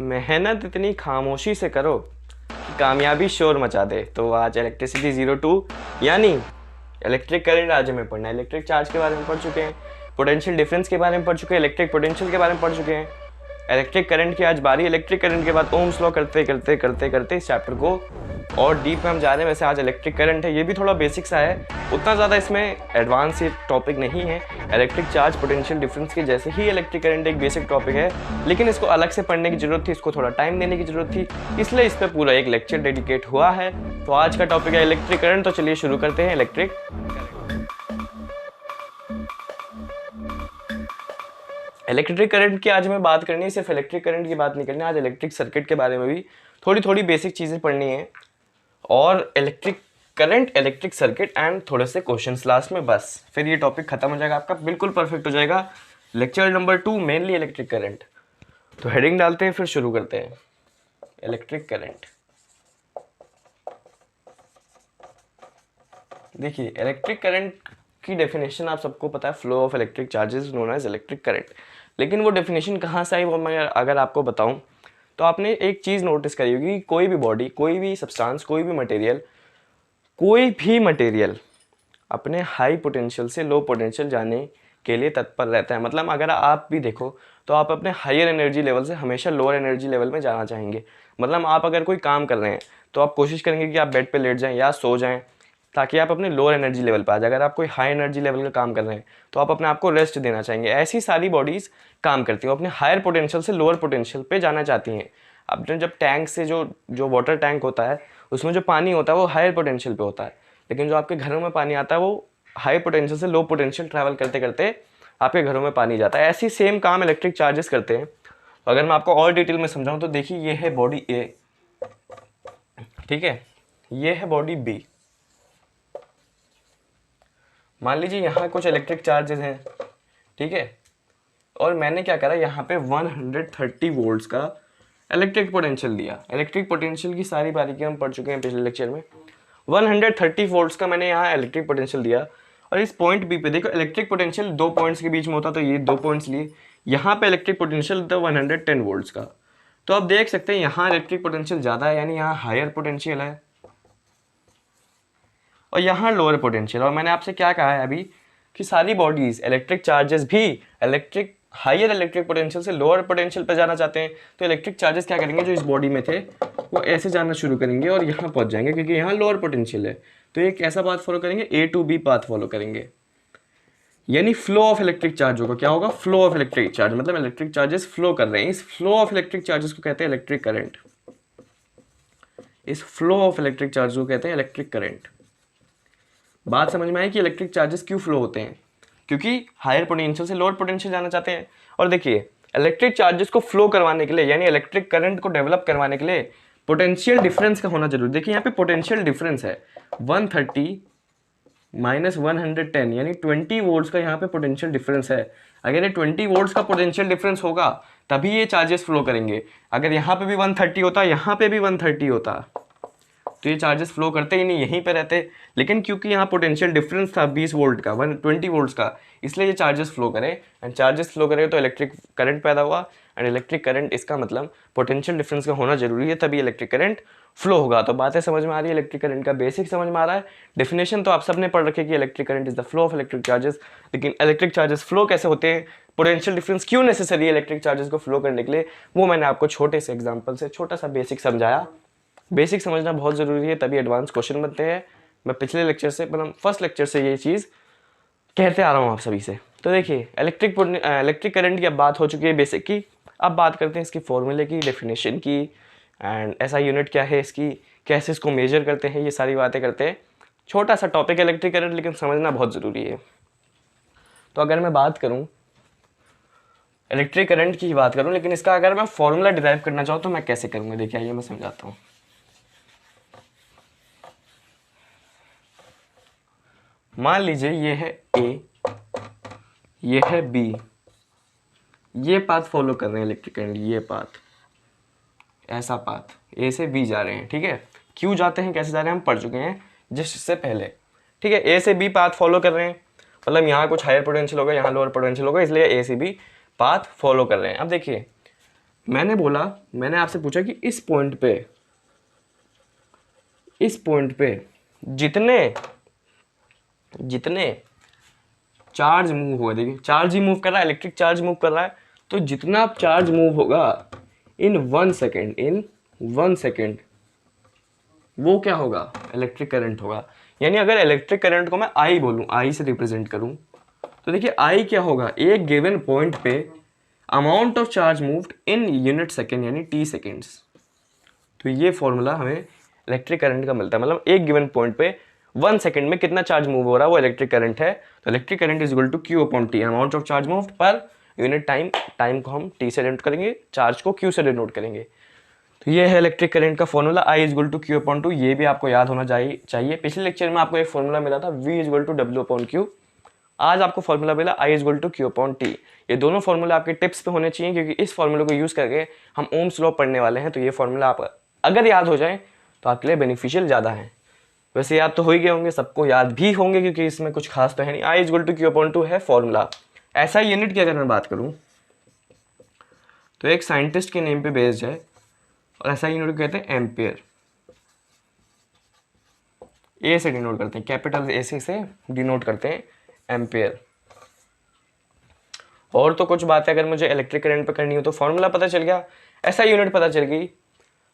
मेहनत इतनी खामोशी से करो कि कामयाबी शोर मचा दे। तो आज इलेक्ट्रिसिटी 02 यानी इलेक्ट्रिक करंट आज हमें पढ़ना है। इलेक्ट्रिक चार्ज के बारे में पढ़ चुके हैं, पोटेंशियल डिफरेंस के बारे में पढ़ चुके हैं, इलेक्ट्रिक पोटेंशियल के बारे में पढ़ चुके हैं। इलेक्ट्रिक करंट की आज बारी। इलेक्ट्रिक करंट के बाद ओम्स लॉ करते करते करते करते इस चैप्टर को और डीप में हम जा रहे हैं। वैसे आज इलेक्ट्रिक करंट है, ये भी थोड़ा बेसिक सा है, उतना ज़्यादा इसमें एडवांस ये टॉपिक नहीं है। इलेक्ट्रिक चार्ज पोटेंशियल डिफरेंस के जैसे ही इलेक्ट्रिक करंट एक बेसिक टॉपिक है, लेकिन इसको अलग से पढ़ने की ज़रूरत थी, इसको थोड़ा टाइम देने की ज़रूरत थी, इसलिए इस पर पूरा एक लेक्चर डेडिकेट हुआ है। तो आज का टॉपिक है इलेक्ट्रिक करंट। तो चलिए शुरू करते हैं। इलेक्ट्रिक करंट की आज हमें बात करनी है। सिर्फ इलेक्ट्रिक करंट की बात नहीं करनी, आज इलेक्ट्रिक सर्किट के बारे में भी थोड़ी थोड़ी बेसिक चीज़ें पढ़नी है, और electric current, electric circuit and थोड़े से क्वेश्चंस लास्ट में, बस फिर ये टॉपिक खत्म हो जाएगा आपका, बिल्कुल परफेक्ट हो जाएगा। Lecture number 2 mainly electric current. तो हेडिंग डालते हैं, फिर शुरू करते हैं। इलेक्ट्रिक करंट, देखिए इलेक्ट्रिक करंट की डेफिनेशन आप सबको पता है, flow of electric charges known as electric current. लेकिन वो डेफिनेशन कहाँ से आई वो मैं अगर आपको बताऊं तो आपने एक चीज़ नोटिस करी होगी, कोई भी बॉडी, कोई भी सब्सटेंस, कोई भी मटेरियल अपने हाई पोटेंशियल से लो पोटेंशियल जाने के लिए तत्पर रहता है। मतलब अगर आप भी देखो तो आप अपने हायर एनर्जी लेवल से हमेशा लोअर एनर्जी लेवल में जाना चाहेंगे। मतलब आप अगर कोई काम कर रहे हैं तो आप कोशिश करेंगे कि आप बेड पे लेट जाएं या सो जाएं, ताकि आप अपने लोअर एनर्जी लेवल पर आ जाए। अगर आप कोई हाई एनर्जी लेवल का काम कर रहे हैं तो आप अपने आप को रेस्ट देना चाहेंगे। ऐसी सारी बॉडीज़ काम करती हैं, अपने हायर पोटेंशियल से लोअर पोटेंशियल पे जाना चाहती हैं। अपने जब टैंक से जो वाटर टैंक होता है उसमें जो पानी होता है वो हायर पोटेंशियल पे होता है, लेकिन जो आपके घरों में पानी आता है वो हाई पोटेंशियल से लो पोटेंशियल ट्रैवल करते करते आपके घरों में पानी जाता है। ऐसी सेम काम इलेक्ट्रिक चार्जेस करते हैं। तो अगर मैं आपको और डिटेल में समझाऊँ तो देखिए, ये है बॉडी ए, ठीक है, ये है बॉडी बी। मान लीजिए यहाँ कुछ इलेक्ट्रिक चार्जेस हैं, ठीक है, और मैंने क्या करा, यहाँ पे 130 वोल्ट्स का इलेक्ट्रिक पोटेंशियल दिया। इलेक्ट्रिक पोटेंशियल की सारी बारीकी हम पढ़ चुके हैं पिछले लेक्चर में। 130 वोल्ट्स का मैंने यहाँ इलेक्ट्रिक पोटेंशियल दिया, और इस पॉइंट बी पे देखो इलेक्ट्रिक पोटेंशियल दो पॉइंट्स के बीच में होता, तो ये दो पॉइंट्स लिए, यहाँ पे इलेक्ट्रिक पोटेंशियल था 110 वोल्ट्स का। तो आप देख सकते हैं यहाँ इलेक्ट्रिक पोटेंशियल ज़्यादा है, यानी यहाँ हायर पोटेंशियल है, और यहाँ लोअर पोटेंशियल। और मैंने आपसे क्या कहा है अभी कि सारी बॉडीज इलेक्ट्रिक चार्जेस भी इलेक्ट्रिक हायर इलेक्ट्रिक पोटेंशियल से लोअर पोटेंशियल पर जाना चाहते हैं। तो इलेक्ट्रिक चार्जेस क्या करेंगे, जो इस बॉडी में थे वो ऐसे जाना शुरू करेंगे और यहाँ पहुँच जाएंगे, क्योंकि यहाँ लोअर पोटेंशियल है। तो एक ऐसा पाथ फॉलो करेंगे, A to B path follow करेंगे, यानी फ्लो ऑफ इलेक्ट्रिक चार्ज होगा। क्या होगा, फ्लो ऑफ इलेक्ट्रिक चार्ज, मतलब इलेक्ट्रिक चार्जेस फ्लो कर रहे हैं। इस फ्लो ऑफ इलेक्ट्रिक चार्जेस को कहते हैं इलेक्ट्रिक करंट। इस फ्लो ऑफ इलेक्ट्रिक चार्ज को कहते हैं इलेक्ट्रिक करंट। बात समझ में आई कि इलेक्ट्रिक चार्जेस क्यों फ्लो होते हैं, क्योंकि हायर पोटेंशियल से लोअर पोटेंशियल जाना चाहते हैं। और देखिए इलेक्ट्रिक चार्जेस को फ्लो करवाने के लिए, यानी इलेक्ट्रिक करंट को डेवलप करवाने के लिए पोटेंशियल डिफरेंस का होना जरूरी। देखिए यहाँ पे पोटेंशियल डिफरेंस है 130 माइनस 110, यानी 20 वोल्ट्स का यहाँ पे पोटेंशियल डिफरेंस है। अगर ये 20 वोल्ट्स का पोटेंशियल डिफरेंस होगा तभी ये चार्जेस फ्लो करेंगे। अगर यहाँ पे भी 130 होता, यहाँ पे भी 130 होता, तो ये चार्जेस फ्लो करते ही नहीं, यहीं पे रहते। लेकिन क्योंकि यहाँ पोटेंशियल डिफरेंस था 20 वोल्ट का, 120 वोल्ट्स का, इसलिए ये चार्जेस फ्लो करे। एंड चार्जेस फ्लो करे तो इलेक्ट्रिक करंट पैदा हुआ। एंड इलेक्ट्रिक करंट, इसका मतलब पोटेंशियल डिफरेंस का होना जरूरी है, तभी इलेक्ट्रिक करंट फ्लो होगा। तो बातें समझ में आ रही है, इलेक्ट्रिक करंट का बेसिक समझ में आ रहा है। डेफिनेशन तो आप सबने पढ़ रखे कि electric current is the flow of electric charges. लेकिन इलेक्ट्रिक चार्जेस फ्लो कैसे होते हैं, पोटेंशियल डिफरेंस क्यों नेसेसरी है इलेक्ट्रिक चार्जेस को फ्लो करने के लिए, वो मैंने आपको छोटे से एग्जाम्पल से छोटा सा बेसिक समझाया। बेसिक समझना बहुत ज़रूरी है, तभी एडवांस क्वेश्चन बनते हैं। मैं पिछले लेक्चर से, मतलब फर्स्ट लेक्चर से ये चीज़ कहते आ रहा हूँ आप सभी से। तो देखिए इलेक्ट्रिक करंट की अब बात हो चुकी है बेसिक की। अब बात करते हैं इसकी फॉर्मूले की, डेफिनेशन की, एंड ऐसा यूनिट क्या है इसकी, कैसे इसको मेजर करते हैं, ये सारी बातें करते हैं। छोटा सा टॉपिक है इलेक्ट्रिक करंट, लेकिन समझना बहुत ज़रूरी है। तो अगर मैं बात करूँ इलेक्ट्रिक करंट की बात करूँ, लेकिन इसका अगर मैं फॉर्मूला डिराइव करना चाहूँ तो मैं कैसे करूँगा, देखिए आइए मैं समझाता हूँ। मान लीजिए ये है A, ये है B, ये पाथ फॉलो कर रहे हैं इलेक्ट्रिक करंट, ये पाथ, ऐसा पाथ A से B जा रहे हैं, ठीक है। क्यों जाते हैं, कैसे जा रहे हैं, हम पढ़ चुके हैं जिससे पहले, ठीक है। A से B पाथ फॉलो कर रहे हैं, मतलब यहाँ कुछ हायर पोटेंशियल होगा, यहाँ लोअर पोटेंशियल होगा, इसलिए A से B पाथ फॉलो कर रहे हैं। अब देखिए मैंने आपसे पूछा कि इस पॉइंट पे जितने जितने चार्ज मूव होगा, देखिए चार्ज ही मूव कर रहा है, इलेक्ट्रिक चार्ज मूव कर रहा है, तो जितना चार्ज मूव होगा इन 1 सेकेंड वो क्या होगा, इलेक्ट्रिक करंट होगा। यानी अगर इलेक्ट्रिक करंट को मैं आई बोलूँ, आई से रिप्रेजेंट करूँ, तो देखिए आई क्या होगा, एक गिवन पॉइंट पे amount of charge moved in unit second यानी टी सेकेंड्स। तो ये फॉर्मूला हमें इलेक्ट्रिक करंट का मिलता है, मतलब एक गिवन पॉइंट पे 1 सेकेंड में कितना चार्ज मूव हो रहा है वो इलेक्ट्रिक करंट है। तो electric current is equal to Q upon T, amount of charge moved per unit time, time को हम टी से डिनोट करेंगे, चार्ज को क्यू से डिनोट करेंगे। तो ये है इलेक्ट्रिक करंट का formula, I is equal to Q upon two. ये भी आपको याद होना चाहिए। पिछले लेक्चर में आपको एक फॉर्मूला मिला था V is equal to W upon Q, आज आपको फॉर्मूला मिला I is equal to Q upon T. ये दोनों फॉर्मूला आपके टिप्स पे होने चाहिए, क्योंकि इस फॉर्मूले को यूज करके हम ओम्स लॉ पढ़ने वाले हैं। तो ये फॉर्मूला आप अगर याद हो जाए तो आपके लिए बेनिफिशियल ज़्यादा है। वैसे याद तो हो ही गए होंगे, सबको याद भी होंगे, क्योंकि इसमें कुछ खास तो है नहीं। I is equal to Q upon two है फॉर्मूला। ऐसा यूनिट की अगर मैं बात करूँ तो एक साइंटिस्ट के नेम पे बेस्ड है, और ऐसा यूनिट कहते हैं एम्पियर। ए से डिनोट करते हैं, कैपिटल ए से डिनोट करते हैं एम्पियर। और तो कुछ बातें अगर मुझे इलेक्ट्रिक करंट पे करनी हो तो फॉर्मूला पता चल गया, ऐसा यूनिट पता चल गई।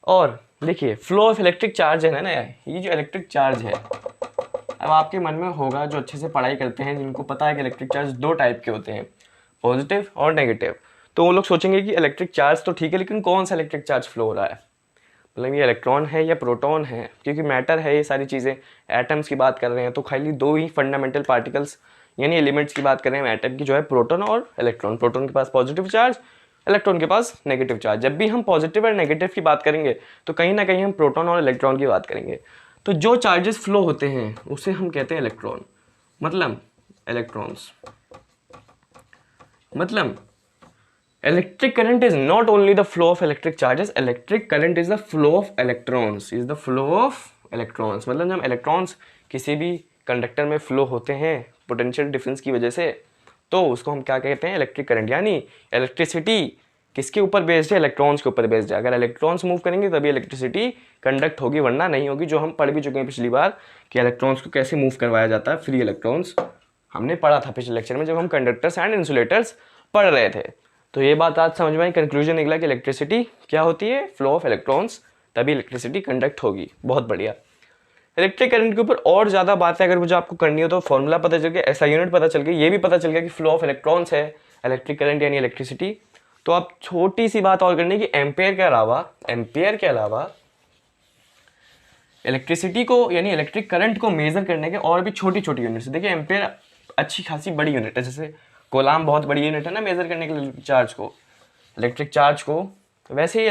और देखिए फ्लो ऑफ इलेक्ट्रिक चार्ज है ना, ये जो इलेक्ट्रिक चार्ज है, अब आपके मन में होगा जो अच्छे से पढ़ाई करते हैं, जिनको पता है कि इलेक्ट्रिक चार्ज दो टाइप के होते हैं, पॉजिटिव और नेगेटिव। तो वो लोग सोचेंगे कि इलेक्ट्रिक चार्ज तो ठीक है, लेकिन कौन सा इलेक्ट्रिक चार्ज फ्लो हो रहा है, मतलब ये इलेक्ट्रॉन है या प्रोटॉन है, क्योंकि मैटर है ये सारी चीज़ें। एटम्स की बात कर रहे हैं तो खाली दो ही फंडामेंटल पार्टिकल्स यानी एलिमेंट्स की बात कर रहे हैं एटम की, जो है प्रोटॉन और इलेक्ट्रॉन। प्रोटॉन के पास पॉजिटिव चार्ज, इलेक्ट्रॉन के पास नेगेटिव चार्ज। जब भी हम पॉजिटिव और नेगेटिव की बात करेंगे तो कहीं ना कहीं हम प्रोटॉन और इलेक्ट्रॉन की बात करेंगे। तो जो चार्जेस फ्लो होते हैं उसे हम कहते हैं इलेक्ट्रॉन, मतलब इलेक्ट्रॉन्स। मतलब electric current is not only the flow of electric charges, electric current is the flow of electrons, is the flow of electrons. मतलब जब इलेक्ट्रॉन्स किसी भी कंडक्टर में फ्लो होते हैं पोटेंशियल डिफरेंस की वजह से, तो उसको हम क्या कहते हैं, इलेक्ट्रिक करंट। यानी इलेक्ट्रिसिटी किसके ऊपर बेस्ड है, इलेक्ट्रॉन्स के ऊपर बेस्ड है। अगर इलेक्ट्रॉन्स मूव करेंगे तभी इलेक्ट्रिसिटी कंडक्ट होगी, वरना नहीं होगी। जो हम पढ़ भी चुके हैं पिछली बार कि इलेक्ट्रॉन्स को कैसे मूव करवाया जाता है, फ्री इलेक्ट्रॉन्स हमने पढ़ा था पिछले लेक्चर में जब हम कंडक्टर्स एंड इंसुलेटर्स पढ़ रहे थे। तो ये बात आज समझ में आई, कंक्लूजन निकला कि इलेक्ट्रिसिटी क्या होती है, फ्लो ऑफ इलेक्ट्रॉन्स, तभी इलेक्ट्रिसिटी कंडक्ट होगी। बहुत बढ़िया। इलेक्ट्रिक करंट के ऊपर और ज़्यादा बातें अगर मुझे आपको करनी हो तो फॉर्मूला पता चल गया, ऐसा यूनिट पता चल गया, ये भी पता चल गया कि फ्लो ऑफ इलेक्ट्रॉन्स है इलेक्ट्रिक करंट यानी इलेक्ट्रिसिटी। तो अब छोटी सी बात और करनी कि एम्पेयर के अलावा इलेक्ट्रिसिटी को यानी इलेक्ट्रिक करंट को मेजर करने के और भी छोटी छोटी यूनिट्स। देखिए एम्पेयर अच्छी खासी बड़ी यूनिट है, जैसे कोलाम बहुत बड़ी यूनिट है ना मेजर करने के लिए चार्ज को, इलेक्ट्रिक चार्ज को, वैसे ही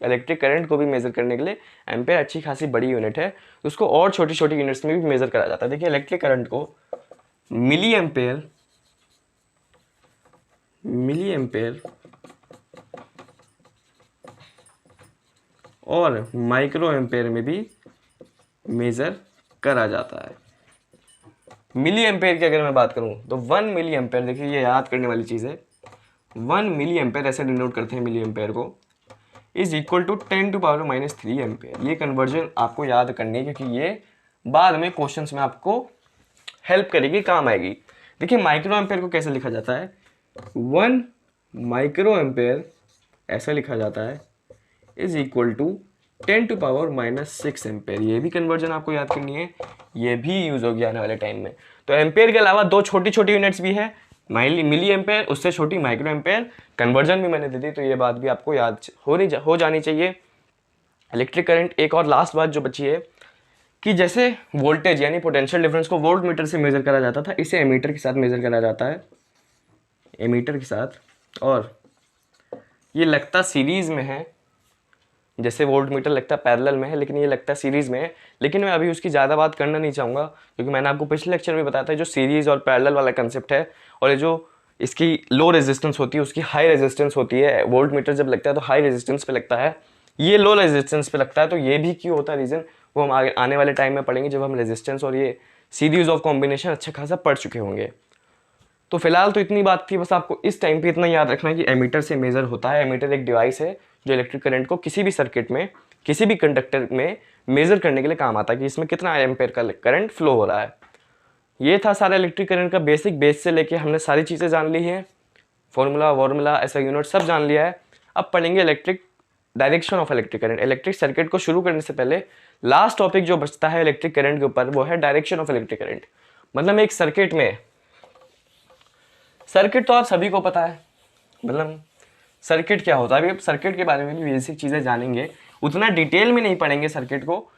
इलेक्ट्रिक करंट को भी मेजर करने के लिए एम्पेयर अच्छी खासी बड़ी यूनिट है। उसको और छोटी छोटी यूनिट्स में भी मेजर करा जाता है। देखिए इलेक्ट्रिक करंट को मिली एम्पेयर और माइक्रो एम्पेयर में भी मेजर करा जाता है। मिली एम्पेयर की अगर मैं बात करूं तो 1 मिली एम्पेयर, देखिए ये याद करने वाली चीज़ है, 1 मिली एम्पेयर ऐसे डिनोट करते हैं मिली एम्पेयर को, इज इक्वल टू 10⁻³ एम्पेयर। ये कन्वर्जन आपको याद करनी है, क्योंकि ये बाद में क्वेश्चंस में आपको हेल्प करेगी, काम आएगी। देखिए माइक्रो एम्पेयर को कैसे लिखा जाता है, 1 माइक्रो एम्पेयर ऐसा लिखा जाता है इज इक्वल टू 10⁻⁻6 एम्पेयर। ये भी कन्वर्जन आपको याद करनी है, ये भी यूज होगी आने वाले टाइम में। तो एम्पेयर के अलावा दो छोटी छोटी यूनिट्स भी है, मिली एम्पेयर, उससे छोटी माइक्रो एम्पेयर। कन्वर्जन भी मैंने दे दी, तो ये बात भी आपको याद हो जानी चाहिए। इलेक्ट्रिक करंट, एक और लास्ट बात जो बची है कि जैसे वोल्टेज यानी पोटेंशियल डिफरेंस को वोल्ट मीटर से मेजर करा जाता था, इसे एमीटर के साथ मेजर करा जाता है, एमीटर के साथ। और ये लगता सीरीज में है, जैसे वोल्ट मीटर लगता है पैरेलल में है, लेकिन ये लगता है सीरीज में है। लेकिन मैं अभी उसकी ज़्यादा बात करना नहीं चाहूँगा, क्योंकि मैंने आपको पिछले लेक्चर में बताया था जो सीरीज और पैरेलल वाला कंसेप्ट है, और ये जो इसकी लो रेजिस्टेंस होती है उसकी हाई रेजिस्टेंस होती है। वोल्ट मीटर जब लगता है तो हाई रेजिस्टेंस पे लगता है, ये लो रेजिस्टेंस पे लगता है। तो ये भी क्यों होता है रीज़न, वो हम आगे आने वाले टाइम में पढ़ेंगे, जब हम रेजिस्टेंस और ये सीरीज ऑफ कॉम्बिनेशन अच्छा खासा पढ़ चुके होंगे। तो फिलहाल तो इतनी बात थी, बस आपको इस टाइम पे इतना याद रखना है कि एमीटर से मेज़र होता है। एमीटर एक डिवाइस है जो इलेक्ट्रिक करंट को किसी भी सर्किट में, किसी भी कंडक्टर में मेज़र करने के लिए काम आता है कि इसमें कितना एम्पेयर का करंट फ्लो हो रहा है। ये था सारा इलेक्ट्रिक करंट का बेसिक। बेस से लेके हमने सारी चीज़ें जान ली हैं, फॉर्मूला वॉर्मूला ऐसा यूनिट सब जान लिया है। अब पढ़ेंगे electric direction of electric current. Electric circuit को शुरू करने से पहले लास्ट टॉपिक जो बचता है इलेक्ट्रिक करंट के ऊपर वो है डायरेक्शन ऑफ इलेक्ट्रिक करंट। मतलब एक सर्किट में, सर्किट तो आप सभी को पता है, मतलब सर्किट क्या होता है। अभी सर्किट के बारे में भी बेसिक चीज़ें जानेंगे, उतना डिटेल में नहीं पढ़ेंगे सर्किट को,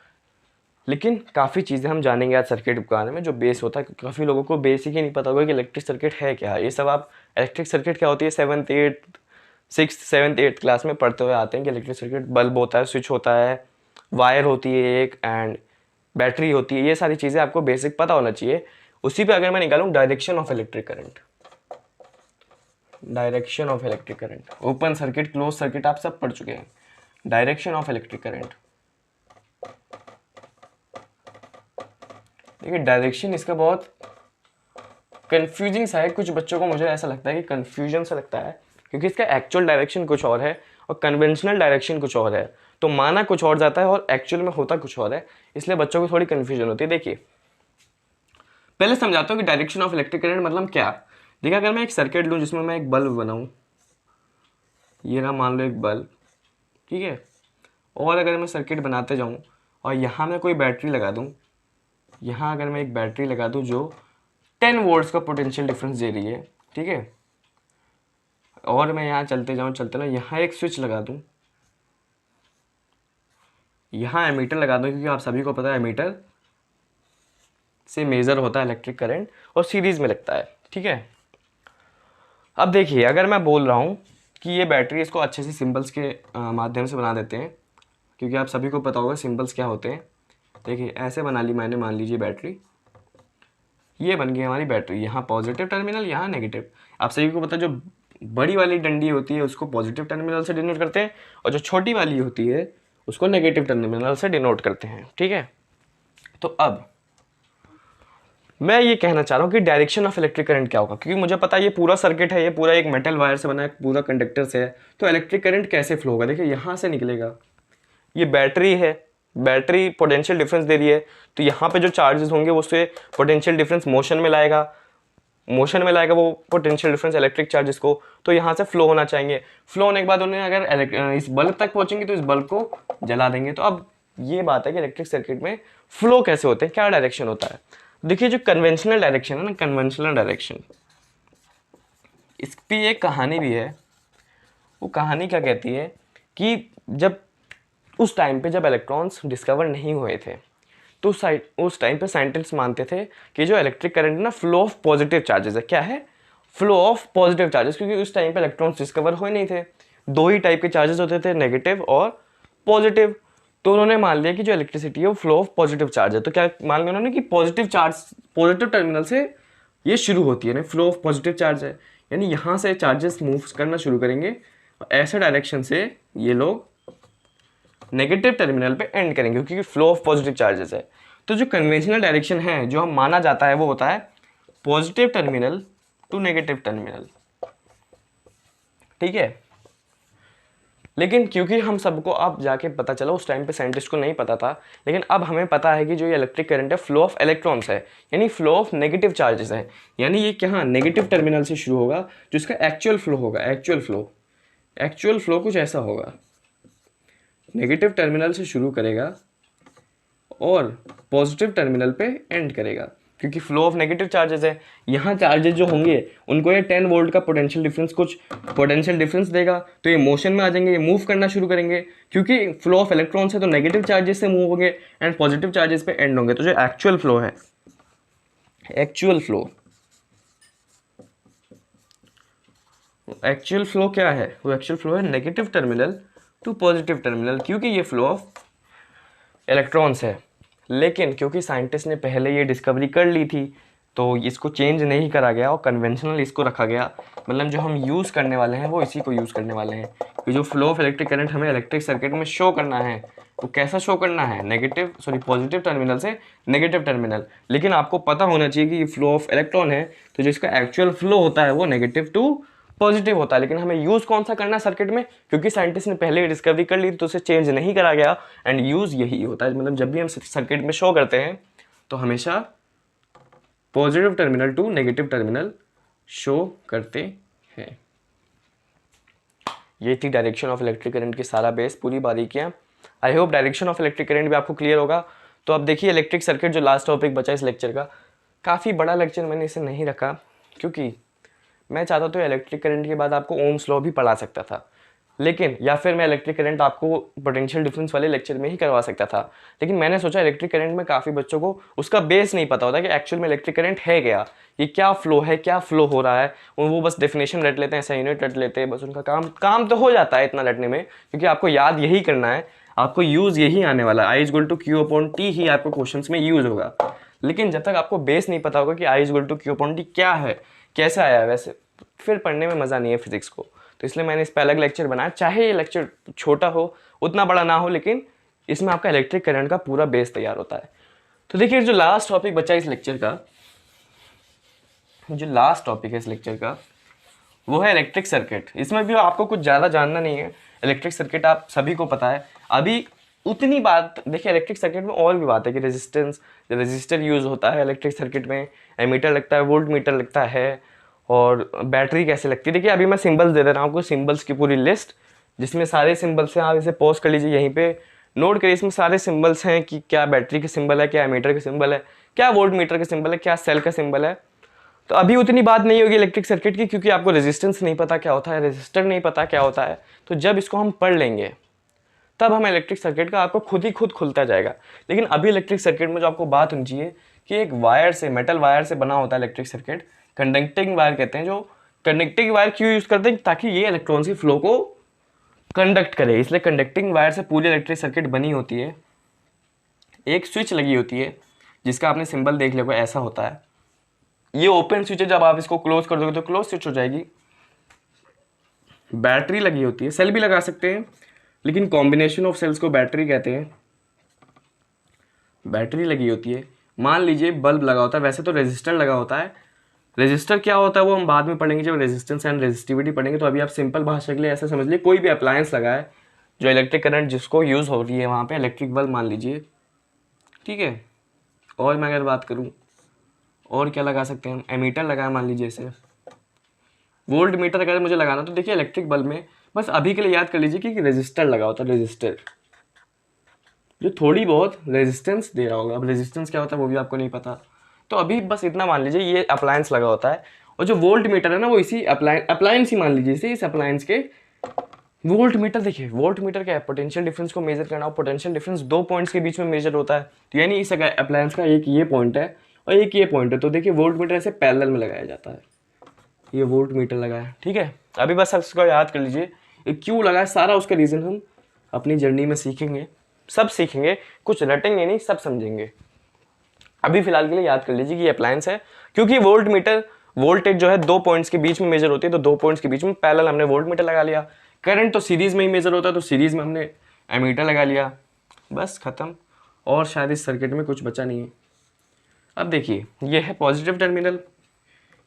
लेकिन काफ़ी चीज़ें हम जानेंगे आज सर्किट के बारे में जो बेस होता है। काफ़ी लोगों को बेसिक ही नहीं पता होगा कि इलेक्ट्रिक सर्किट है क्या। ये सब आप इलेक्ट्रिक सर्किट क्या होती है 7th 8th 6th 7th 8th class में पढ़ते हुए आते हैं कि इलेक्ट्रिक सर्किट बल्ब होता है, स्विच होता है, वायर होती है एक, एंड बैटरी होती है। ये सारी चीज़ें आपको बेसिक पता होना चाहिए। उसी पे अगर मैं निकालूँ direction of electric current, direction of electric current, open circuit close circuit आप सब पढ़ चुके हैं। डायरेक्शन ऑफ इलेक्ट्रिक करंट, देखिए डायरेक्शन इसका बहुत कंफ्यूजिंग सा है। कुछ बच्चों को मुझे ऐसा लगता है कि कंफ्यूजन सा लगता है क्योंकि इसका एक्चुअल डायरेक्शन कुछ और है और कन्वेंशनल डायरेक्शन कुछ और है। तो माना कुछ और जाता है और एक्चुअल में होता कुछ और है, इसलिए बच्चों को थोड़ी कंफ्यूजन होती है। देखिए पहले समझाता हूँ कि डायरेक्शन ऑफ इलेक्ट्रिक करंट मतलब क्या। देखिए अगर मैं एक सर्किट लूँ जिसमें मैं एक बल्ब बनाऊँ, ये ना मान लो एक बल्ब, ठीक है, और अगर मैं सर्किट बनाते जाऊँ और यहाँ मैं कोई बैटरी लगा दूँ, यहाँ अगर मैं एक बैटरी लगा दूँ जो 10 वोल्ट्स का पोटेंशियल डिफरेंस दे रही है, ठीक है, और मैं यहाँ चलते जाऊँ यहाँ एक स्विच लगा दूँ, यहाँ एमीटर लगा दूँ क्योंकि आप सभी को पता है एमीटर से मेज़र होता है इलेक्ट्रिक करंट और सीरीज़ में लगता है, ठीक है। अब देखिए अगर मैं बोल रहा हूँ कि ये बैटरी, इसको अच्छे से सिंबल्स के माध्यम से बना देते हैं क्योंकि आप सभी को पता होगा सिंबल्स क्या होते हैं। देखिए ऐसे बना ली मैंने, मान लीजिए बैटरी, ये बन गई हमारी बैटरी, यहाँ पॉजिटिव टर्मिनल, यहाँ नेगेटिव। आप सभी को पता है जो बड़ी वाली डंडी होती है उसको पॉजिटिव टर्मिनल से डिनोट करते हैं और जो छोटी वाली होती है उसको नेगेटिव टर्मिनल से डिनोट करते हैं, ठीक है। तो अब मैं ये कहना चाह रहा हूँ कि डायरेक्शन ऑफ इलेक्ट्रिक करंट क्या होगा, क्योंकि मुझे पता है ये पूरा सर्किट है, ये पूरा एक मेटल वायर से बना है, पूरा कंडक्टर से है, तो इलेक्ट्रिक करंट कैसे फ्लो होगा। देखिए यहाँ से निकलेगा, ये बैटरी है, बैटरी पोटेंशियल डिफरेंस दे रही है, तो यहाँ पे जो चार्जेस होंगे उससे पोटेंशियल डिफरेंस मोशन में लाएगा, मोशन में लाएगा वो पोटेंशियल डिफरेंस इलेक्ट्रिक चार्जेस को, तो यहाँ से फ्लो होना चाहिए। फ्लो होने के बाद उन्हें अगर इस बल्ब तक पहुँचेंगे तो इस बल्ब को जला देंगे। तो अब ये बात है कि इलेक्ट्रिक सर्किट में फ्लो कैसे होते हैं, क्या डायरेक्शन होता है। देखिए जो कन्वेंशनल डायरेक्शन है ना, कन्वेंशनल डायरेक्शन, इस पर एक कहानी भी है। वो कहानी क्या कहती है कि जब उस टाइम पे जब इलेक्ट्रॉन्स डिस्कवर नहीं हुए थे तो उस टाइम पे साइंटिस्ट मानते थे कि जो इलेक्ट्रिक करंट है ना फ्लो ऑफ पॉजिटिव चार्जेस है। क्या है? फ्लो ऑफ पॉजिटिव चार्जेस, क्योंकि उस टाइम पे इलेक्ट्रॉन्स डिस्कवर हुए नहीं थे, दो ही टाइप के चार्जेस होते थे, नेगेटिव और पॉजिटिव। तो उन्होंने मान लिया कि जो इलेक्ट्रिसिटी है वो फ्लो ऑफ पॉजिटिव चार्ज है। तो क्या मान लिया उन्होंने कि पॉजिटिव चार्ज, पॉजिटिव टर्मिनल से ये शुरू होती है ना, फ्लो ऑफ पॉजिटिव चार्ज है, यानी यहाँ से चार्जेस मूव करना शुरू करेंगे ऐसे डायरेक्शन से ये लोग नेगेटिव टर्मिनल पे एंड करेंगे क्योंकि फ्लो ऑफ पॉजिटिव चार्जेस है। तो जो कन्वेंशनल डायरेक्शन है जो हम माना जाता है वो होता है positive terminal to negative terminal, ठीक है। लेकिन क्योंकि हम सबको अब जाके पता चला, उस टाइम पे साइंटिस्ट को नहीं पता था, लेकिन अब हमें पता है कि जो ये इलेक्ट्रिक करंट है फ्लो ऑफ इलेक्ट्रॉन्स है, यानी फ्लो ऑफ नेगेटिव चार्जेस है। यानी ये क्या नेगेटिव टर्मिनल से शुरू होगा, जो इसका एक्चुअल फ्लो होगा, एक्चुअल फ्लो कुछ ऐसा होगा, नेगेटिव टर्मिनल से शुरू करेगा और पॉजिटिव टर्मिनल पे एंड करेगा, क्योंकि फ्लो ऑफ नेगेटिव चार्जेस है। यहाँ चार्जेस जो होंगे उनको ये 10 वोल्ट का पोटेंशियल डिफरेंस, कुछ पोटेंशियल डिफरेंस देगा, तो ये मोशन में आ जाएंगे, ये मूव करना शुरू करेंगे, क्योंकि फ्लो ऑफ इलेक्ट्रॉन्स है तो नेगेटिव चार्जेस से मूव होंगे एंड पॉजिटिव चार्जेस पे एंड होंगे। तो जो एक्चुअल फ्लो है, एक्चुअल फ्लो क्या है, वो एक्चुअल फ्लो है negative terminal to positive terminal, क्योंकि ये फ्लो ऑफ इलेक्ट्रॉन्स है। लेकिन क्योंकि साइंटिस्ट ने पहले ये डिस्कवरी कर ली थी तो इसको चेंज नहीं करा गया और कन्वेंशनल इसको रखा गया। मतलब जो हम यूज़ करने वाले हैं वो इसी को यूज़ करने वाले हैं कि जो फ्लो ऑफ इलेक्ट्रिक करंट हमें इलेक्ट्रिक सर्किट में शो करना है वो कैसा शो करना है, पॉजिटिव टर्मिनल से नेगेटिव टर्मिनल। लेकिन आपको पता होना चाहिए कि ये फ्लो ऑफ इलेक्ट्रॉन है, तो जिसका एक्चुअल फ्लो होता है वो नेगेटिव टू पॉजिटिव होता है। लेकिन हमें यूज़ कौन सा करना है सर्किट में, क्योंकि साइंटिस्ट ने पहले ही डिस्कवरी कर ली तो उसे चेंज नहीं करा गया। एंड यूज़ यही होता है, मतलब जब भी हम सर्किट में शो करते हैं तो हमेशा positive terminal to negative terminal show करते हैं। ये थी डायरेक्शन ऑफ इलेक्ट्रिक करंट की सारा बेस, पूरी बारीकियाँ। I hope direction of electric current भी आपको क्लियर होगा। तो अब देखिए इलेक्ट्रिक सर्किट, जो लास्ट टॉपिक बचा इस लेक्चर का, काफ़ी बड़ा लेक्चर मैंने इसे नहीं रखा क्योंकि मैं चाहता तो इलेक्ट्रिक करंट के बाद आपको ओम्स लॉ भी पढ़ा सकता था, लेकिन या फिर मैं इलेक्ट्रिक करंट आपको पोटेंशियल डिफरेंस वाले लेक्चर में ही करवा सकता था। लेकिन मैंने सोचा इलेक्ट्रिक करंट में काफ़ी बच्चों को उसका बेस नहीं पता होता कि एक्चुअल में इलेक्ट्रिक करंट है क्या, ये क्या फ्लो है, क्या फ्लो हो रहा है। वो बस डेफिनेशन रट लेते हैं, ऐसा यूनिट रट लेते हैं, बस उनका काम तो हो जाता है इतना रटने में, क्योंकि आपको याद यही करना है, आपको यूज़ यही आने वाला है। I=Q/T ही आपको क्वेश्चन में यूज़ होगा। लेकिन जब तक आपको बेस नहीं पता होगा कि I=Q/T क्या है, कैसे आया है, वैसे फिर पढ़ने में मज़ा नहीं है फिजिक्स को। तो इसलिए मैंने इस पर अलग लेक्चर बनाया, चाहे ये लेक्चर छोटा हो, उतना बड़ा ना हो, लेकिन इसमें आपका इलेक्ट्रिक करंट का पूरा बेस तैयार होता है। तो देखिए जो लास्ट टॉपिक बचा इस लेक्चर का, जो लास्ट टॉपिक है इस लेक्चर का वो है इलेक्ट्रिक सर्किट। इसमें भी आपको कुछ ज़्यादा जानना नहीं है, इलेक्ट्रिक सर्किट आप सभी को पता है। अभी उतनी बात देखिए, इलेक्ट्रिक सर्किट में और भी बात है कि रजिस्टर यूज़ होता है इलेक्ट्रिक सर्किट में, एमीटर लगता है, वोल्ट मीटर लगता है, और बैटरी कैसे लगती है। देखिए अभी मैं सिंबल्स दे दे रहा हूँ आपको, सिंबल्स की पूरी लिस्ट, जिसमें सारे सिंबल्स हैं। आप इसे पॉज कर लीजिए, यहीं पे नोट करिए, इसमें सारे सिंबल्स हैं कि क्या बैटरी के सिंबल है, क्या एमीटर के सिंबल है, क्या वोल्ट मीटर के सिंबल है, क्या सेल का सिंबल है। तो अभी उतनी बात नहीं होगी इलेक्ट्रिक सर्किट की, क्योंकि आपको रेजिस्टेंस नहीं पता क्या होता है, रेजिस्टर नहीं पता क्या होता है। तो जब इसको हम पढ़ लेंगे तब हम इलेक्ट्रिक सर्किट का आपको खुद खुलता जाएगा। लेकिन अभी इलेक्ट्रिक सर्किट में जो आपको बात होनी चाहिए कि एक वायर से, मेटल वायर से बना होता है इलेक्ट्रिक सर्किट, कंडक्टिंग वायर कहते हैं। जो कंडक्टिंग वायर क्यों यूज़ करते हैं, ताकि ये इलेक्ट्रॉन की फ्लो को कंडक्ट करे, इसलिए कंडक्टिंग वायर से पूरी इलेक्ट्रिक सर्किट बनी होती है। एक स्विच लगी होती है जिसका आपने सिंबल देख लिया, ऐसा होता है। ये ओपन स्विच है, जब आप इसको क्लोज कर दोगे तो क्लोज स्विच हो जाएगी। बैटरी लगी होती है, सेल भी लगा सकते हैं, लेकिन कॉम्बिनेशन ऑफ सेल्स को बैटरी कहते हैं। बैटरी लगी होती है, मान लीजिए बल्ब लगा होता है, वैसे तो रेजिस्टर लगा होता है। रेजिस्टर क्या होता है वो हम बाद में पढ़ेंगे, जब रेजिस्टेंस एंड रेजिस्टिविटी पढ़ेंगे। तो अभी आप सिंपल भाषा के लिए ऐसा समझ लीजिए, कोई भी अप्लायंस लगा है जो इलेक्ट्रिक करंट जिसको यूज़ हो रही है वहाँ पे, इलेक्ट्रिक बल्ब मान लीजिए, ठीक है। और मैं अगर बात करूँ और क्या लगा सकते हैं, एमीटर लगाया मान लीजिए, इसे वोल्ट मीटर अगर मुझे लगाना, तो देखिए इलेक्ट्रिक बल्ब में बस अभी के लिए याद कर लीजिए कि रेजिस्टर लगा होता है, रेजिस्टर जो थोड़ी बहुत रेजिस्टेंस दे रहा होगा। अब रेजिस्टेंस क्या होता है वो भी आपको नहीं पता, तो अभी बस इतना मान लीजिए ये अप्लायंस लगा होता है। और जो वोल्ट मीटर है ना, वो इसी अप्लायंस ही मान लीजिए, इसे इस अप्लायंस के वोल्ट मीटर। देखिए वोल्ट मीटर क्या है, पोटेंशियल डिफरेंस को मेजर करना, और पोटेंशियल डिफरेंस दो पॉइंट्स के बीच में मेजर होता है। तो यानी इस अप्लायंस का एक ये पॉइंट है और एक ये पॉइंट है, तो देखिए वोल्ट मीटर ऐसे पैरेलल में लगाया जाता है। ये वोल्ट मीटर लगा है, ठीक है। अभी बस उसको याद कर लीजिए ये क्यों लगा है, सारा उसका रीज़न हम अपनी जर्नी में सीखेंगे, सब सीखेंगे, कुछ रटेंगे नहीं, सब समझेंगे। अभी फिलहाल के लिए याद कर लीजिए कि ये अप्लायंस है, क्योंकि वोल्ट मीटर वोल्टेज जो है दो पॉइंट्स के बीच में मेजर होती है, तो दो पॉइंट्स के बीच में पैरेलल हमने वोल्ट मीटर लगा लिया। करंट तो सीरीज में ही मेजर होता है, तो सीरीज में हमने एमीटर लगा लिया, बस खत्म। और शायद इस सर्किट में कुछ बचा नहीं है। अब देखिए ये है पॉजिटिव टर्मिनल,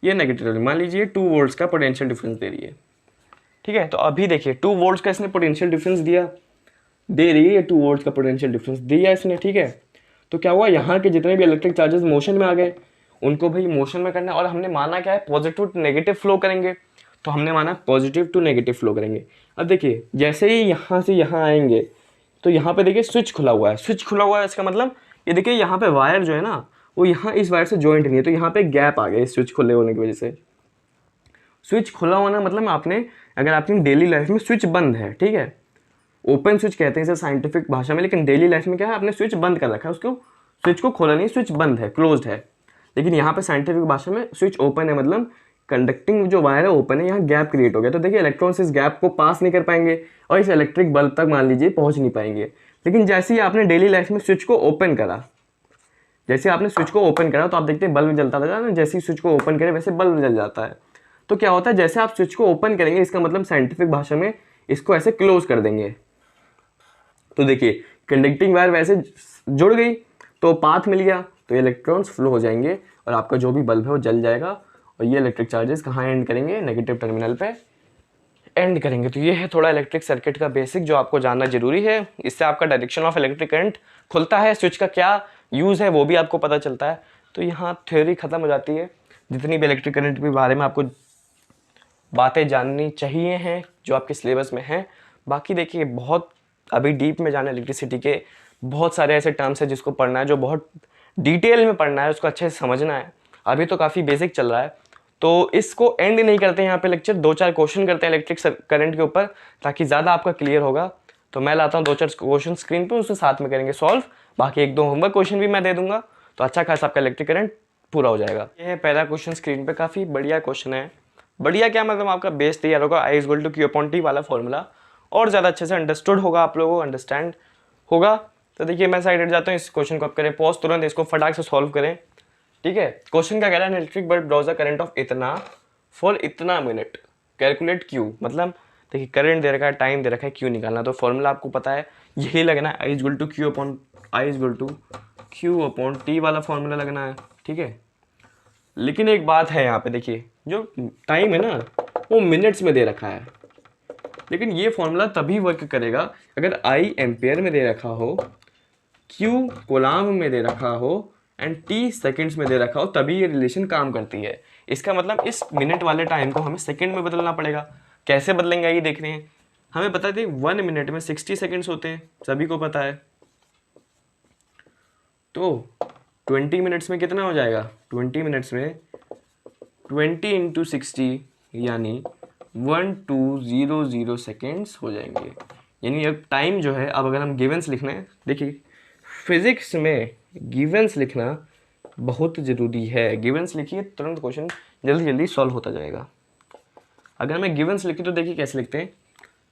ये नेगेटिव टर्मिनल। मान लीजिए 2 वोल्ट्स का पोटेंशियल डिफरेंस दे रही है, ठीक है। तो अभी देखिए 2 वोल्ट्स का इसने पोटेंशियल डिफरेंस दे रही है, ये 2 वोल्ट्स का पोटेंशियल डिफरेंस दिया इसने, ठीक है। तो क्या हुआ, यहाँ के जितने भी इलेक्ट्रिक चार्जेस मोशन में आ गए, उनको भाई मोशन में करना है। और हमने माना क्या है, पॉजिटिव टू नेगेटिव फ्लो करेंगे, तो हमने माना पॉजिटिव टू नेगेटिव फ्लो करेंगे। अब देखिए जैसे ही यहाँ से यहाँ आएंगे, तो यहाँ पे देखिए स्विच खुला हुआ है, स्विच खुला हुआ है, इसका मतलब ये देखिए यहाँ पे वायर जो है ना, वो यहाँ इस वायर से जॉइंट नहीं है, तो यहाँ पे गैप आ गया इस स्विच खुले होने की वजह से। स्विच खुला होना मतलब आपने, अगर आपकी डेली लाइफ में स्विच बंद है, ठीक है, ओपन स्विच कहते हैं इसे साइंटिफिक भाषा में, लेकिन डेली लाइफ में क्या है, आपने स्विच बंद कर रखा है, उसको स्विच को खोला नहीं, स्विच बंद है, क्लोज्ड है। लेकिन यहाँ पे साइंटिफिक भाषा में स्विच ओपन है, मतलब कंडक्टिंग जो वायर है ओपन है, यहाँ गैप क्रिएट हो गया। तो देखिए इलेक्ट्रॉन्स इस गैप को पास नहीं कर पाएंगे और इस इलेक्ट्रिक बल्ब तक मान लीजिए पहुँच नहीं पाएंगे। लेकिन जैसे ही आपने डेली लाइफ में स्विच को ओपन करा, जैसे आपने स्विच को ओपन करा तो आप देखते हैं बल्ब जलता था ना, जैसे ही स्विच को ओपन करें वैसे बल्ब जल जाता है। तो क्या होता है, जैसे आप स्विच को ओपन करेंगे, इसका मतलब साइंटिफिक भाषा में इसको ऐसे क्लोज कर देंगे। तो देखिए कंडक्टिंग वायर वैसे जुड़ गई तो पाथ मिल गया, तो इलेक्ट्रॉन्स फ्लो हो जाएंगे और आपका जो भी बल्ब है वो जल जाएगा। और ये इलेक्ट्रिक चार्जेस कहाँ एंड करेंगे, नेगेटिव टर्मिनल पे एंड करेंगे। तो ये है थोड़ा इलेक्ट्रिक सर्किट का बेसिक जो आपको जानना जरूरी है। इससे आपका डायरेक्शन ऑफ इलेक्ट्रिक करंट खुलता है, स्विच का क्या यूज़ है वो भी आपको पता चलता है। तो यहाँ थ्योरी खत्म हो जाती है। जितनी भी इलेक्ट्रिक करंट के बारे में आपको बातें जाननी चाहिए हैं जो आपके सिलेबस में हैं। बाकी देखिए बहुत अभी डीप में जाना इलेक्ट्रिसिटी के बहुत सारे ऐसे टर्म्स हैं जिसको पढ़ना है, जो बहुत डिटेल में पढ़ना है, उसको अच्छे से समझना है। अभी तो काफ़ी बेसिक चल रहा है, तो इसको एंड नहीं करते हैं यहाँ पे लेक्चर, 2-4 क्वेश्चन करते हैं इलेक्ट्रिक करंट के ऊपर ताकि ज़्यादा आपका क्लियर होगा। तो मैं लाता हूँ 2-4 क्वेश्चन स्क्रीन पे, उसके साथ में करेंगे सॉल्व। बाकी 1-2 होमवर्क क्वेश्चन भी मैं दे दूंगा, तो अच्छा खासा आपका इलेक्ट्रिक करंट पूरा हो जाएगा। ये है पहला क्वेश्चन स्क्रीन पे, काफ़ी बढ़िया क्वेश्चन है। बढ़िया क्या मतलब, आपका बेस तैयार होगा, I = Q/T वाला फॉर्मूला और ज़्यादा अच्छे से अंडरस्टूड होगा, आप लोगों को अंडरस्टैंड होगा। तो देखिए मैं साइड हट जाता हूँ, इस क्वेश्चन को आप करें पॉज, तुरंत इसको फटाक से सॉल्व करें। ठीक है, क्वेश्चन क्या कह रहा है, electric bulb draws a current of इतना फॉर इतना मिनट, कैलकुलेट क्यू। मतलब देखिए करंट दे रखा है, टाइम दे रखा है, क्यू निकालना। तो फॉर्मूला आपको पता है, यही लगना है, I = Q/T वाला फॉर्मूला लगना है। ठीक है, लेकिन एक बात है यहाँ पे, देखिए जो टाइम है ना वो मिनट्स में दे रखा है, लेकिन ये फॉर्मूला तभी वर्क करेगा अगर I एम्पेयर में दे रखा हो, Q कोलाम में दे रखा हो एंड T सेकंड्स में दे रखा हो, तभी ये रिलेशन काम करती है। इसका मतलब इस मिनट वाले टाइम को हमें सेकंड में बदलना पड़ेगा। कैसे बदलेंगे ये देख रहे हैं। हमें पता है 1 मिनट में 60 सेकंड्स होते हैं, सभी को पता है। तो 20 मिनट्स में कितना हो जाएगा, 20 मिनट्स में 20 × 60 यानी 1200 सेकेंड्स हो जाएंगे। यानी अब टाइम जो है, अब अगर हम गिवन्स लिखना है, देखिए फिजिक्स में गिवन्स लिखना बहुत ज़रूरी है। गिवन्स लिखिए तुरंत क्वेश्चन जल्दी जल्दी सॉल्व होता जाएगा। अगर मैं गिवन्स लिखी तो देखिए कैसे लिखते हैं,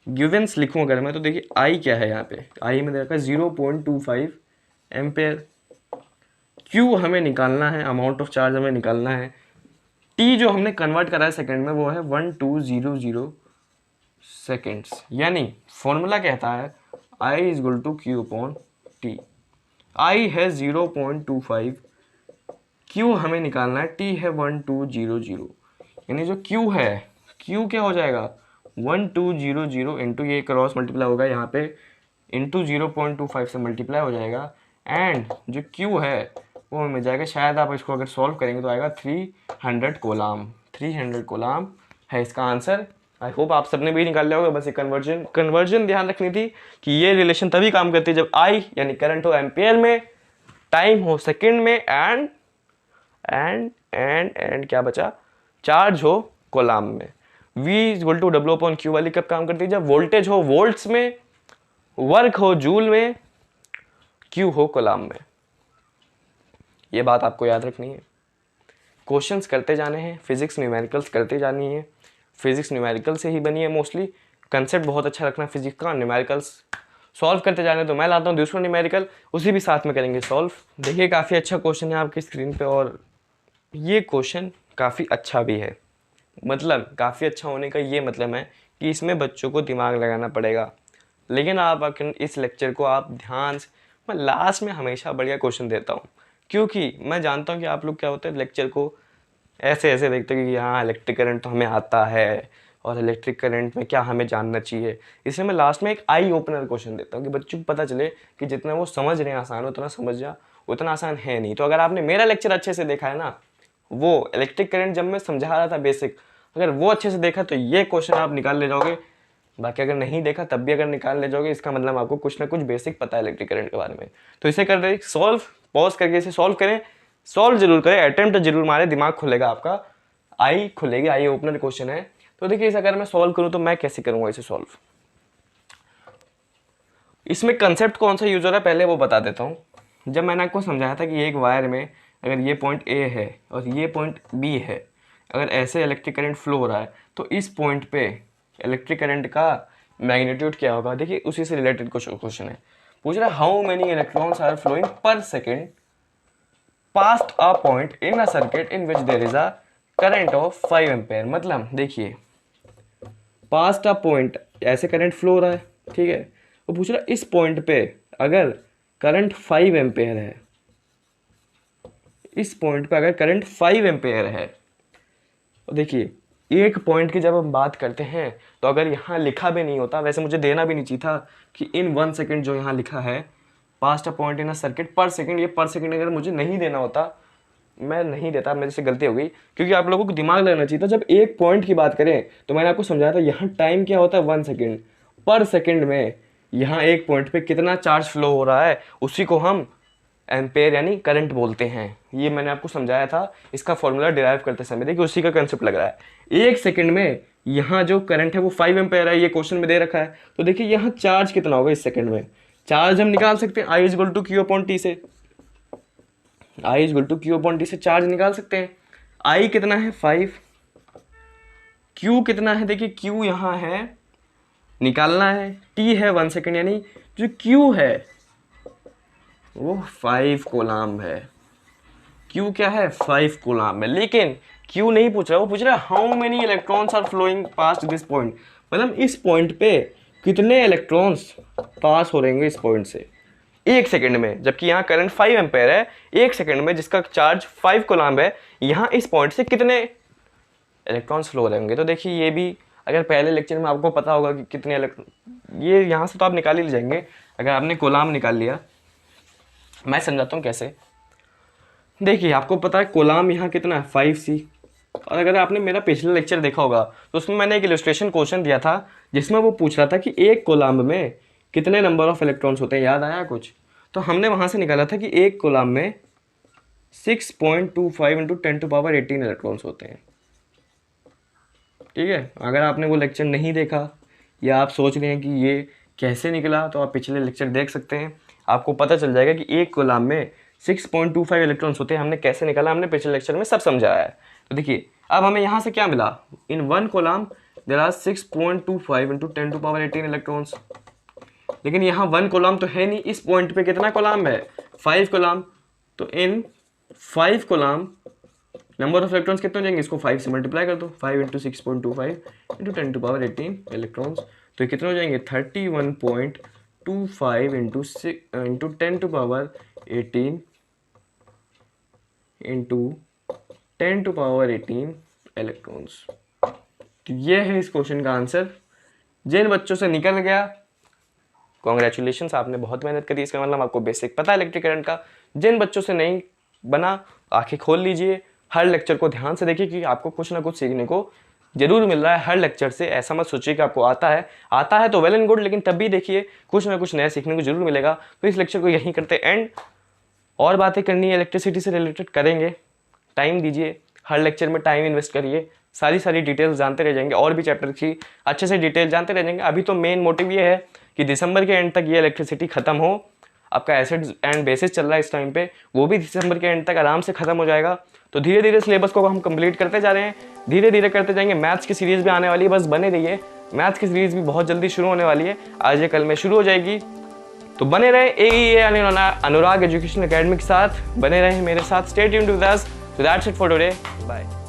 गिवन्स लिखूँ अगर मैं, तो देखिए आई क्या है, यहाँ पे आई में देखा 0.25 एम्पेयर। क्यू हमें निकालना है, अमाउंट ऑफ चार्ज हमें निकालना है। टी जो हमने कन्वर्ट करा है सेकंड में वो है 1200 सेकेंड्स। यानी फॉर्मूला कहता है I = Q/T। I है 0.25, Q हमें निकालना है, T है 1200। यानी जो Q है, Q क्या हो जाएगा 1200 इंटू ये क्रॉस मल्टीप्लाई होगा यहाँ पे, इंटू 0.25 से मल्टीप्लाई हो जाएगा। एंड जो Q है वो मिल जाएगा, शायद आप इसको अगर सॉल्व करेंगे तो आएगा 300 कोलाम। 300 कोलाम है इसका आंसर। आई होप आप सबने भी निकाल लिया होगा। बस ये कन्वर्जन ध्यान रखनी थी कि ये रिलेशन तभी काम करती है जब आई यानी करंट हो एम्पेयर में, टाइम हो सेकंड में, एंड क्या बचा, चार्ज हो कोलाम में। V = W/Q वाली कब काम करती है, जब वोल्टेज हो वोल्ट्स में, वर्क हो जूल में, Q हो कोलाम में। ये बात आपको याद रखनी है। क्वेश्चंस करते जाने हैं, फिजिक्स न्यूमेरिकल्स करते जानी है। फिजिक्स न्यूमेरिकल से ही बनी है मोस्टली। कंसेप्ट बहुत अच्छा रखना फिजिक्स का, न्यूमेरिकल्स सॉल्व करते जाने। तो मैं लाता हूँ दूसरा न्यूमेरिकल, उसी भी साथ में करेंगे सॉल्व। देखिए काफ़ी अच्छा क्वेश्चन है आपकी स्क्रीन पे, और ये क्वेश्चन काफ़ी अच्छा भी है। मतलब काफ़ी अच्छा होने का ये मतलब है कि इसमें बच्चों को दिमाग लगाना पड़ेगा। लेकिन आप इस लेक्चर को आप ध्यान से, मैं लास्ट में हमेशा बढ़िया क्वेश्चन देता हूँ, क्योंकि मैं जानता हूँ कि आप लोग क्या होते हैं लेक्चर को ऐसे ऐसे देखते हैं कि हाँ इलेक्ट्रिक करंट तो हमें आता है और इलेक्ट्रिक करंट में क्या हमें जानना चाहिए। इसलिए मैं लास्ट में एक आई ओपनर क्वेश्चन देता हूँ कि बच्चों को पता चले कि जितना वो समझ रहे हैं आसान, उतना समझना उतना आसान है नहीं। तो अगर आपने मेरा लेक्चर अच्छे से देखा है ना, वो इलेक्ट्रिक करंट जब मैं समझा रहा था बेसिक, अगर वो अच्छे से देखा तो ये क्वेश्चन आप निकाल ले जाओगे। बाकी अगर नहीं देखा तब भी अगर निकाल ले जाओगे, इसका मतलब आपको कुछ ना कुछ बेसिक पता है इलेक्ट्रिक करंट के बारे में। तो इसे कर रहे सॉल्व, पॉज करके इसे सॉल्व करें, सॉल्व जरूर करें, अटेम्प्ट जरूर मारे, दिमाग खुलेगा आपका, आई खुलेगी। आई ओपनर क्वेश्चन है। तो देखिए इसे अगर मैं सॉल्व करूं तो मैं कैसे करूंगा इसे सॉल्व। इसमें कंसेप्ट कौन सा यूज हो रहा है पहले वो बता देता हूं। जब मैंने आपको समझाया था कि एक वायर में अगर ये पॉइंट ए है और ये पॉइंट बी है, अगर ऐसे इलेक्ट्रिक करंट फ्लो हो रहा है तो इस पॉइंट पे इलेक्ट्रिक करंट का मैग्नीट्यूड क्या होगा। देखिए उसी से रिलेटेड कुछ क्वेश्चन है, पूछ रहा है how many electrons are flowing per second past a point in a circuit in which there is a current of 5 ampere. मतलब देखिए पास्ट अ पॉइंट, ऐसे करंट फ्लो हो रहा है, ठीक है, वो पूछ रहा है इस पॉइंट पे अगर करंट 5 एम्पेयर है, इस पॉइंट पे अगर करंट 5 एम्पेयर है। तो देखिए एक पॉइंट की जब हम बात करते हैं तो अगर यहाँ लिखा भी नहीं होता, वैसे मुझे देना भी नहीं चाहिए था कि इन 1 सेकेंड जो यहाँ लिखा है past a point in a circuit पर सेकेंड, ये पर सेकेंड अगर मुझे नहीं देना होता, मैं नहीं देता, मेरे से गलती हो गई, क्योंकि आप लोगों को दिमाग लगना चाहिए था। जब एक पॉइंट की बात करें तो मैंने आपको समझाया था यहाँ टाइम क्या होता है 1 सेकेंड, पर सेकेंड में यहाँ एक पॉइंट पे कितना चार्ज फ्लो हो रहा है उसी को हम एम्पेयर यानी करंट बोलते हैं। ये मैंने आपको समझाया था इसका फॉर्मूला डिराइव करते समय, देखिए उसी का कंसेप्ट लग रहा है। एक सेकंड में यहाँ जो करंट है वो 5 एम्पेयर है, ये क्वेश्चन में दे रखा है। तो देखिए यहाँ चार्ज कितना होगा इस सेकंड में, चार्ज हम निकाल सकते हैं I equal to Q upon T से, I equal to Q upon T से चार्ज निकाल सकते हैं। I कितना है 5, Q कितना है, देखिए Q यहाँ है निकालना है, T है 1 सेकेंड, यानी जो Q है वो 5 कूलम्ब है। Q क्या है 5 कूलम्ब है, लेकिन Q नहीं पूछ रहा, वो पूछ रहा है how many electrons are flowing past this point, मतलब इस पॉइंट पे कितने इलेक्ट्रॉन्स पास हो रहेंगे इस पॉइंट से एक सेकंड में, जबकि यहाँ करंट 5 एम्पेयर है। एक सेकंड में जिसका चार्ज 5 कूलम्ब है, यहाँ इस पॉइंट से कितने इलेक्ट्रॉन्स फ्लो रहेंगे। तो देखिए ये भी अगर पहले लेक्चर में आपको पता होगा कि कितने इलेक्ट्रॉन, ये यहाँ से तो आप निकाल ही जाएंगे अगर आपने कूलम्ब निकाल लिया। मैं समझाता हूँ कैसे। देखिए आपको पता है कूलम्ब यहाँ कितना है 5C, और अगर आपने मेरा पिछला लेक्चर देखा होगा तो उसमें मैंने एक इलस्ट्रेशन क्वेश्चन दिया था जिसमें वो पूछ रहा था कि एक कूलम्ब में कितने नंबर ऑफ इलेक्ट्रॉन्स होते हैं, याद आया कुछ? तो हमने वहाँ से निकाला था कि एक कूलम्ब में 6.25 इंटू 10⁻18 इलेक्ट्रॉन्स होते हैं, ठीक है। अगर आपने वो लेक्चर नहीं देखा या आप सोच रहे हैं कि ये कैसे निकला, तो आप पिछले लेक्चर देख सकते हैं, आपको पता चल जाएगा कि एक कूलम्ब में 6.25 इलेक्ट्रॉन्स होते हैं। हमने कैसे निकाला, हमने पिछले लेक्चर में सब समझाया है। तो देखिए अब हमें यहाँ से क्या मिला, in 1 coulomb there are 6.25 into 10⁻18 electrons, लेकिन यहाँ 1 कूलम्ब तो है नहीं, इस पॉइंट पे कितना कूलम्ब है 5 कूलम्ब। तो इन 5 कूलम्ब नंबर ऑफ इलेक्ट्रॉन्स कितने हो जाएंगे, इसको 5 से मल्टीप्लाई कर दो, 5 इंटू 6.25 इंटू 10⁻18 इलेक्ट्रॉन्स, तो ये कितने हो जाएंगे 31.25 इंटू 10⁻18 इंटू 10⁻18 इलेक्ट्रॉन्स। तो ये है इस क्वेश्चन का आंसर। जिन बच्चों से निकल गया कॉन्ग्रेचुलेशंस, आपने बहुत मेहनत करी, इसका मतलब आपको बेसिक पता है इलेक्ट्रिक करंट का। जिन बच्चों से नहीं बना आंखें खोल लीजिए, हर लेक्चर को ध्यान से देखिए कि आपको कुछ ना कुछ सीखने को जरूर मिल रहा है हर लेक्चर से। ऐसा मत सोचिए कि आपको आता है तो वेल एंड गुड, लेकिन तब भी देखिए कुछ ना कुछ नया सीखने को जरूर मिलेगा। तो इस लेक्चर को यहीं करते एंड, और बातें करनी है इलेक्ट्रिसिटी से रिलेटेड करेंगे, टाइम दीजिए, हर लेक्चर में टाइम इन्वेस्ट करिए, सारी डिटेल्स जानते रह जाएंगे और भी चैप्टर की अच्छे से डिटेल जानते रह जाएंगे। अभी तो मेन मोटिव ये है कि दिसंबर के एंड तक ये इलेक्ट्रिसिटी खत्म हो। आपका एसिड्स एंड बेसिस चल रहा है इस टाइम पे, वो भी दिसंबर के एंड तक आराम से खत्म हो जाएगा। तो धीरे धीरे सिलेबस को हम कंप्लीट करते जा रहे हैं, धीरे धीरे करते जाएंगे। मैथ्स की सीरीज भी आने वाली है, बस बने रहिए। मैथ्स की सीरीज भी बहुत जल्दी शुरू होने वाली है, आज या कल में शुरू हो जाएगी। तो बने रहे AEA अनुराग एजुकेशन एकेडमी के साथ, बने रहे मेरे साथ। Stay tuned with us. So that's it for today, bye.